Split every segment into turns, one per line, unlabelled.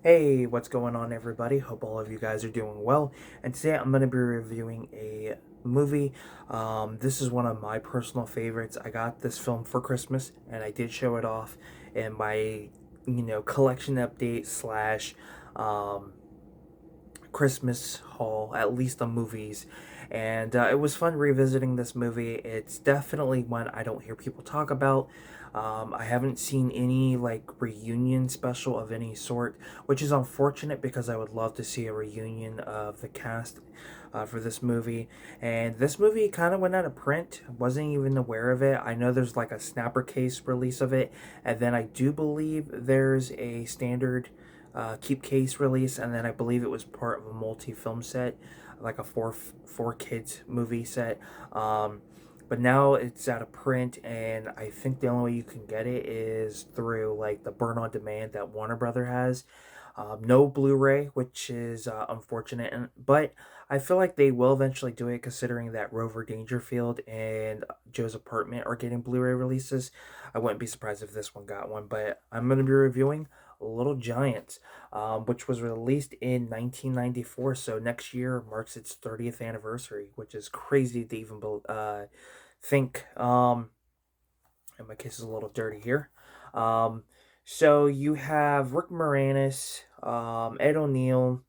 Hey, what's going on, everybody? Hope all of you guys are doing well. And today I'm going to be reviewing a movie. This is one of my personal favorites. I got this film for Christmas, and I did show it off in my, collection update slash um, Christmas haul, at least on movies. And it was fun revisiting this movie. It's definitely one I don't hear people talk about. I haven't seen any like reunion special of any sort, which is unfortunate because I would love to see a reunion of the cast for this movie. And this movie kind of went out of print. Wasn't even aware of it. I know there's like a snapper case release of it, and then I do believe there's a standard keep case release, and then I believe it was part of a multi film set, like a four kids movie set. But now it's out of print, and I think the only way you can get it is through like the burn on demand that Warner Brother has. No Blu-ray, which is unfortunate, but I feel like they will eventually do it, considering that Rover Dangerfield and Joe's Apartment are getting Blu-ray releases. I wouldn't be surprised if this one got one, but I'm going to be reviewing Little Giants, which was released in 1994. So next year marks its 30th anniversary, which is crazy to even think. And my case is a little dirty here. Um, so you have Rick Moranis, Ed O'Neill.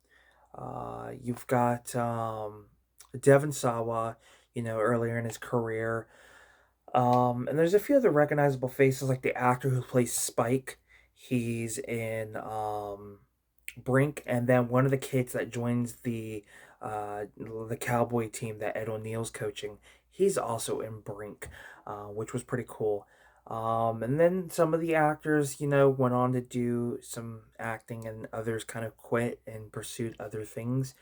You've got Devon Sawa. Earlier in his career. And there's a few other recognizable faces, like the actor who plays Spike. He's in Brink, and then one of the kids that joins the cowboy team that Ed O'Neill's coaching. He's also in Brink, which was pretty cool. And then some of the actors, went on to do some acting, and others kind of quit and pursued other things.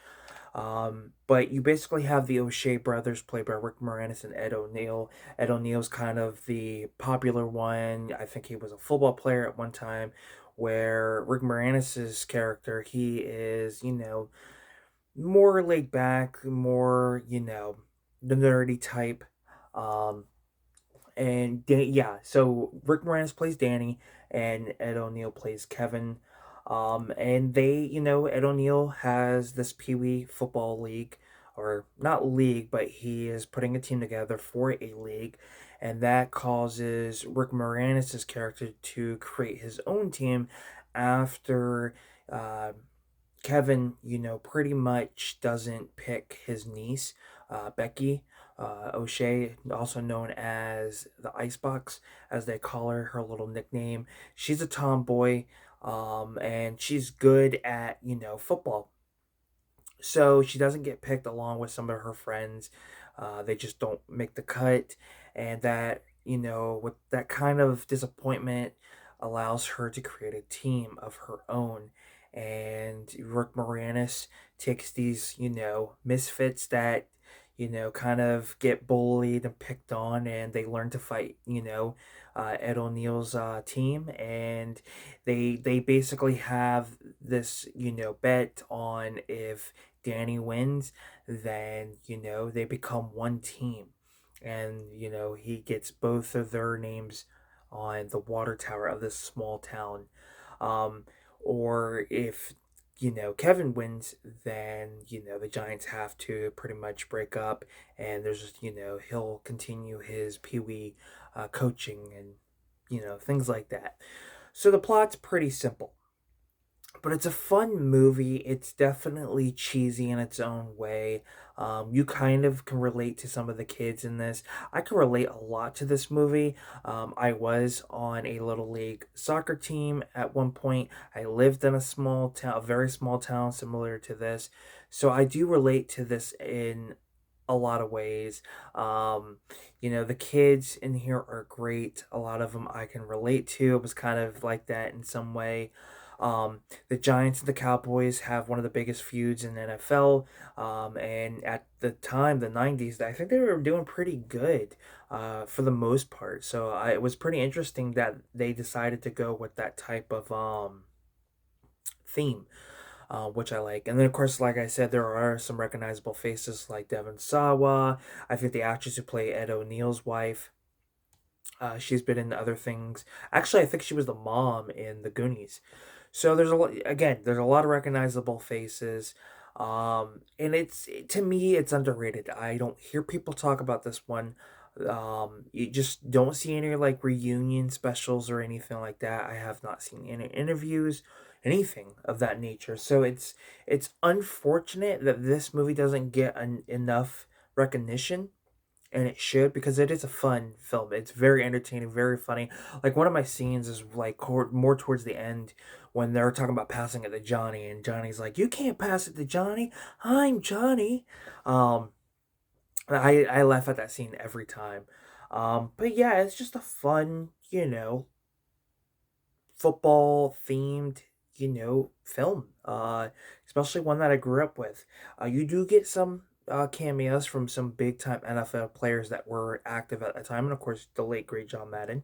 But you basically have the O'Shea brothers, played by Rick Moranis and Ed O'Neill. Ed O'Neill's kind of the popular one. I think he was a football player at one time. Where Rick Moranis's character, he is, more laid back, more, the nerdy type. Um, yeah, so Rick Moranis plays Danny, and Ed O'Neill plays Kevin. And Ed O'Neill has this Pee Wee football league, or not league, but he is putting a team together for a league, and that causes Rick Moranis' character to create his own team after uh, Kevin, pretty much doesn't pick his niece, Becky O'Shea, also known as the Icebox, as they call her, her little nickname. She's a tomboy, and she's good at, football. So she doesn't get picked along with some of her friends. They just don't make the cut. And that, with that kind of disappointment, allows her to create a team of her own. And Rick Moranis takes these, misfits that, kind of get bullied and picked on, and they learn to fight, Ed O'Neill's team. And they basically have this, bet on if Danny wins, then, they become one team. And, he gets both of their names on the water tower of this small town. Um, or if, Kevin wins, then, the Giants have to pretty much break up, and there's, he'll continue his Pee Wee coaching and, things like that. So the plot's pretty simple, but it's a fun movie. It's definitely cheesy in its own way. You kind of can relate to some of the kids in this. I can relate a lot to this movie. I was on a little league soccer team at one point. I lived in a small town, a very small town similar to this. So I do relate to this in a lot of ways. The kids in here are great. A lot of them I can relate to. It was kind of like that in some way. The Giants and the Cowboys have one of the biggest feuds in the NFL. And at the time, the 90s, I think they were doing pretty good for the most part. So it was pretty interesting that they decided to go with that type of theme, which I like. And then, of course, like I said, there are some recognizable faces like Devon Sawa. I think the actress who played Ed O'Neill's wife. She's been in other things. Actually, I think she was the mom in The Goonies. So there's again, there's a lot of recognizable faces. And to me, it's underrated. I don't hear people talk about this one. You just don't see any like reunion specials or anything like that. I have not seen any interviews, anything of that nature. So it's unfortunate that this movie doesn't get enough recognition, and it should, because it is a fun film. It's very entertaining, very funny. Like one of my scenes is like more towards the end when they're talking about passing it to Johnny, and Johnny's like, "You can't pass it to Johnny. I'm Johnny." Um, I laugh at that scene every time. But yeah, it's just a fun, football themed, film. Especially one that I grew up with. You do get some cameos from some big time NFL players that were active at the time, and of course the late great John Madden.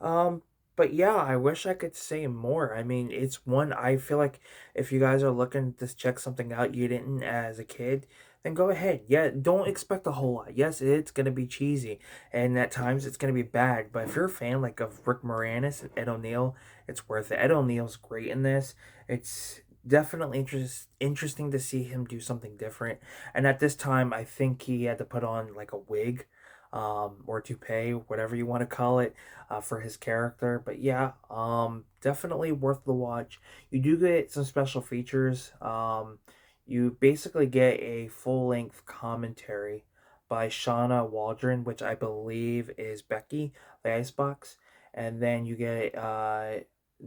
Um, but yeah, I wish I could say more. I mean, it's one I feel like if you guys are looking to check something out you didn't as a kid, then go ahead. Yeah, don't expect a whole lot. Yes, it's gonna be cheesy, and at times it's gonna be bad. But if you're a fan like of Rick Moranis and Ed O'Neill, it's worth it. Ed O'Neill's great in this. It's definitely interesting to see him do something different. And at this time, I think he had to put on like a wig, or toupee, whatever you want to call it, for his character. But yeah, definitely worth the watch. You do get some special features. You basically get a full length commentary by Shauna Waldron, which I believe is Becky, the Icebox. And then you get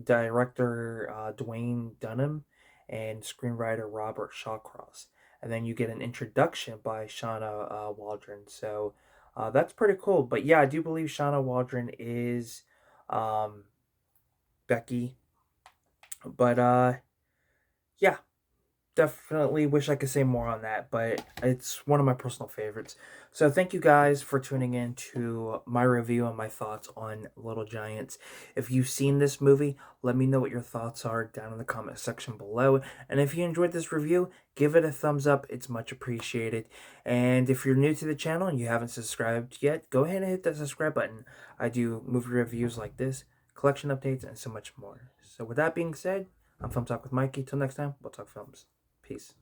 director Dwayne Dunham and screenwriter Robert Shawcross. And then you get an introduction by Shauna Waldron. So that's pretty cool. But yeah, I do believe Shauna Waldron is um, Becky. But yeah, definitely wish I could say more on that, but it's one of my personal favorites. So thank you guys for tuning in to my review and my thoughts on Little Giants. If you've seen this movie, let me know what your thoughts are down in the comment section below. And if you enjoyed this review, give it a thumbs up. It's much appreciated. And if you're new to the channel and you haven't subscribed yet, go ahead and hit that subscribe button. I do movie reviews like this, collection updates, and so much more. So with that being said, I'm Film Talk with Mikey. Till next time, we'll talk films. Peace.